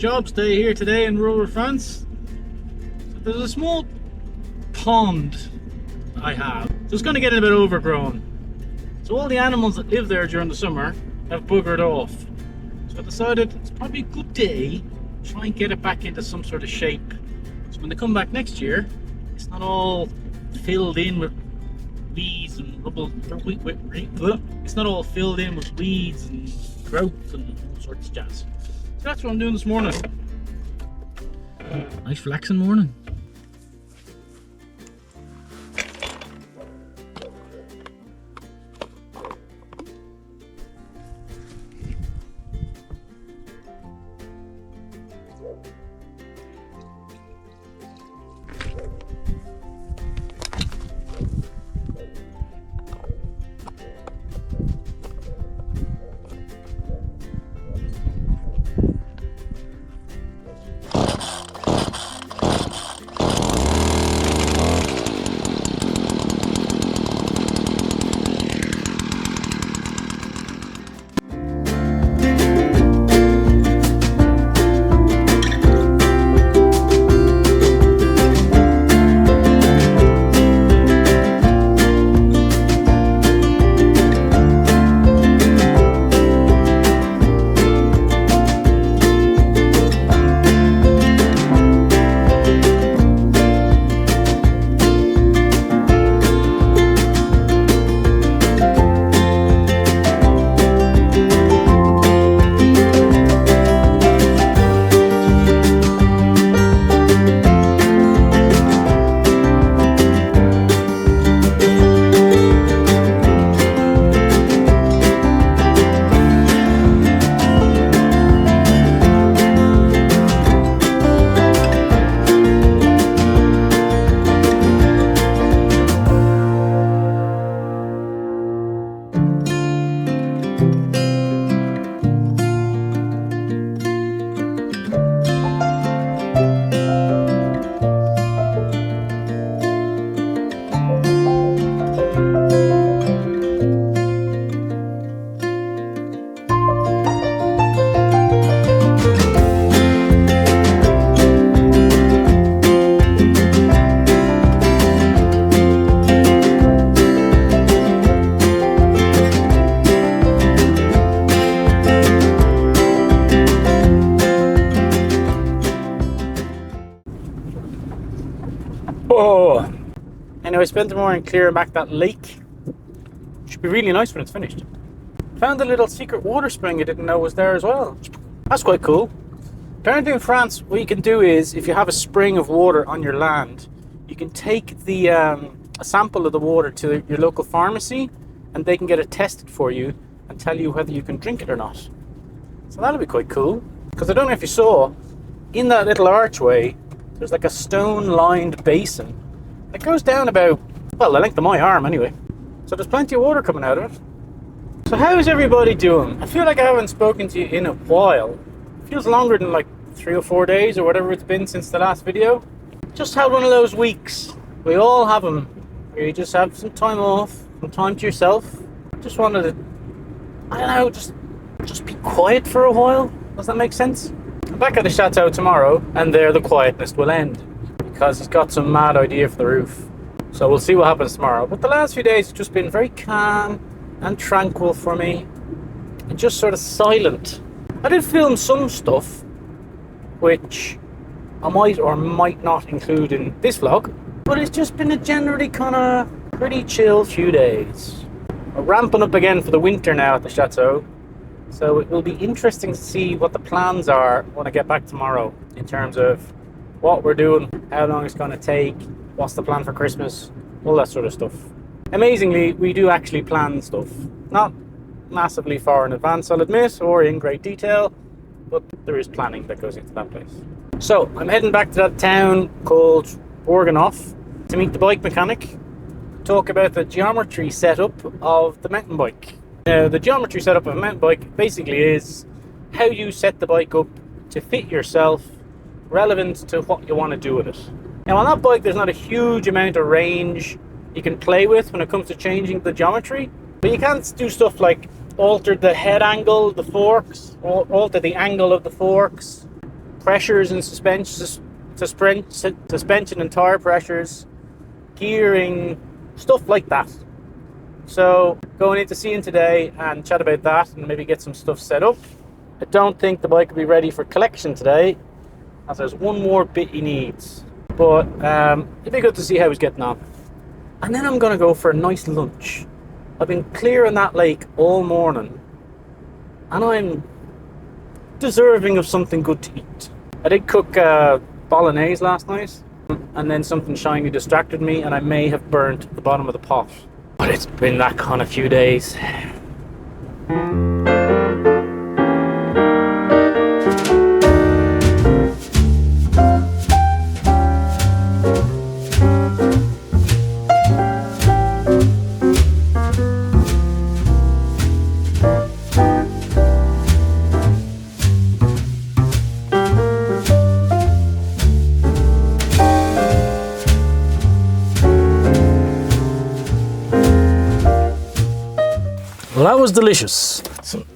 jobs day here today in rural France. There's a small pond I have. So it's going to get a bit overgrown. So all the animals that live there during the summer have buggered off. So I decided it's probably a good day to try and get it back into some sort of shape. So when they come back next year, it's not all filled in with weeds and rubble. It's not all filled in with weeds and growth and all sorts of jazz. So that's what I'm doing this morning. Nice relaxing morning. Oh, anyway, I spent the morning clearing back that lake. Should be really nice when it's finished. Found a little secret water spring I didn't know was there as well. That's quite cool. Apparently in France, what you can do is, if you have a spring of water on your land, you can take the a sample of the water to your local pharmacy, and they can get it tested for you and tell you whether you can drink it or not. So that'll be quite cool. Because I don't know if you saw, in that little archway, there's like a stone-lined basin. It goes down about, well, the length of my arm anyway. So there's plenty of water coming out of it. So how's everybody doing? I feel like I haven't spoken to you in a while. It feels longer than like 3 or 4 days or whatever it's been since the last video. Just had one of those weeks. We all have them. Where you just have some time off, some time to yourself. Just wanted to, I don't know, just be quiet for a while. Does that make sense? I'm back at the chateau tomorrow, and there the quietness will end, because he's got some mad idea for the roof. So we'll see what happens tomorrow. But the last few days have just been very calm and tranquil for me, and just sort of silent. I did film some stuff, which I might or might not include in this vlog, but it's just been a generally kind of pretty chill few days. We're ramping up again for the winter now at the chateau. So it will be interesting to see what the plans are when I get back tomorrow, in terms of what we're doing, how long it's going to take, what's the plan for Christmas, all that sort of stuff. Amazingly, we do actually plan stuff. Not massively far in advance, I'll admit, or in great detail, but there is planning that goes into that place. So I'm heading back to that town called Borganoff to meet the bike mechanic, talk about the geometry setup of the mountain bike. Now, the geometry setup of a mountain bike basically is how you set the bike up to fit yourself, relevant to what you want to do with it. Now, on that bike, there's not a huge amount of range you can play with when it comes to changing the geometry, but you can do stuff like alter the head angle, the forks, or alter the angle of the forks, pressures and suspension and tire pressures, gearing, stuff like that. So going into seeing today and chat about that and maybe get some stuff set up. I don't think the bike will be ready for collection today, as there's one more bit he needs. But it'd be good to see how he's getting on. And then I'm going to go for a nice lunch. I've been clearing that lake all morning, and I'm deserving of something good to eat. I did cook bolognese last night, and then something shiny distracted me, and I may have burnt the bottom of the pot. But it's been that kind of few days. Well, that was delicious.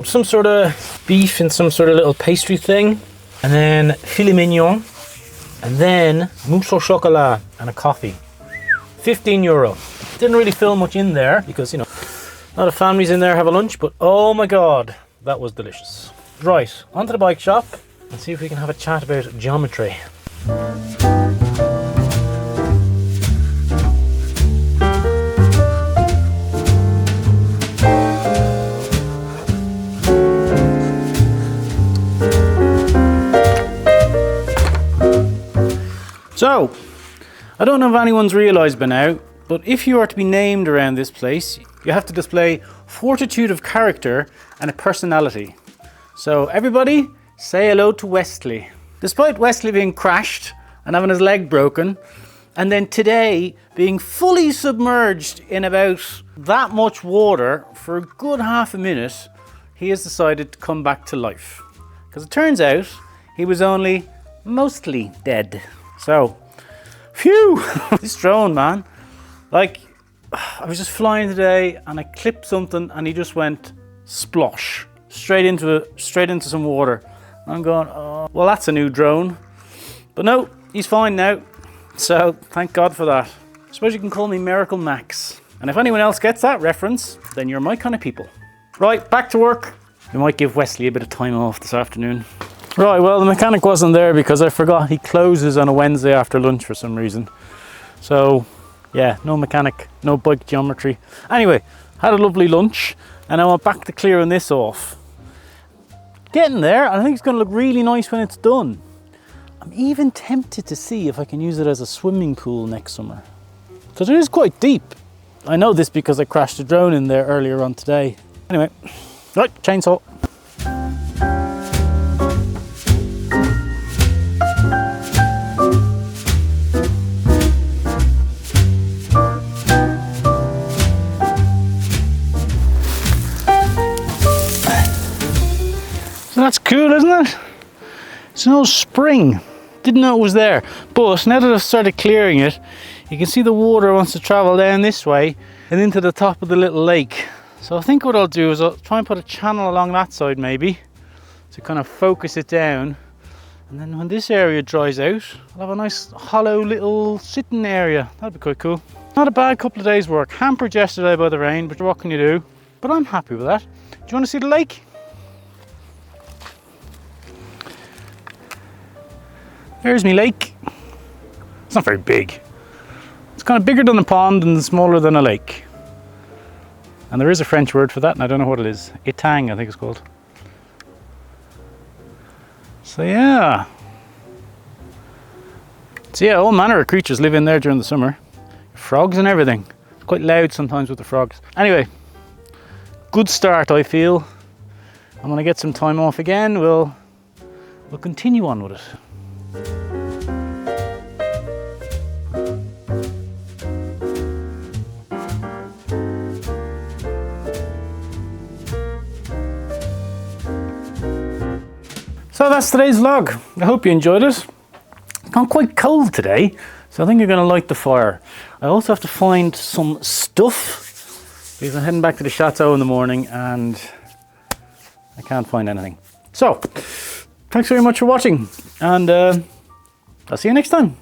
Some sort of beef and some sort of little pastry thing, and then filet mignon, and then mousse au chocolat and a coffee. €15. Didn't really fill much in there because, you know, a lot of families in there have a lunch, but oh my God, that was delicious. Right, onto the bike shop and see if we can have a chat about geometry. So, I don't know if anyone's realised by now, but if you are to be named around this place, you have to display fortitude of character and a personality. So everybody, say hello to Westley. Despite Westley being crashed and having his leg broken, and then today being fully submerged in about that much water for a good half a minute, he has decided to come back to life. Because it turns out he was only mostly dead. So, phew, this drone, man. Like, I was just flying today and I clipped something and he just went splosh straight into some water. I'm going, oh, well, that's a new drone. But no, he's fine now. So, thank God for that. I suppose you can call me Miracle Max. And if anyone else gets that reference, then you're my kind of people. Right, back to work. We might give Westley a bit of time off this afternoon. Right, well, the mechanic wasn't there because I forgot he closes on a Wednesday after lunch for some reason. So, yeah, no mechanic, no bike geometry. Anyway, had a lovely lunch and I went back to clearing this off. Getting there, I think it's going to look really nice when it's done. I'm even tempted to see if I can use it as a swimming pool next summer. Because it is quite deep. I know this because I crashed a drone in there earlier on today. Anyway, right, chainsaw. That's cool, isn't it? It's an old spring. Didn't know it was there. But now that I've started clearing it, you can see the water wants to travel down this way and into the top of the little lake. So I think what I'll do is I'll try and put a channel along that side maybe to kind of focus it down. And then when this area dries out, I'll have a nice hollow little sitting area. That'd be quite cool. Not a bad couple of days work. Hampered yesterday by the rain, but what can you do? But I'm happy with that. Do you want to see the lake? There's my lake. It's not very big. It's kind of bigger than a pond and smaller than a lake. And there is a French word for that, and I don't know what it is. Etang, I think it's called. So yeah. So yeah, all manner of creatures live in there during the summer. Frogs and everything. It's quite loud sometimes with the frogs. Anyway, good start I feel. And when I get some time off again, we'll continue on with it. So that's today's vlog. I hope you enjoyed it. It's gone quite cold today, so I think you're going to light the fire. I also have to find some stuff because I'm heading back to the chateau in the morning and I can't find anything. So Thanks very much for watching, and I'll see you next time.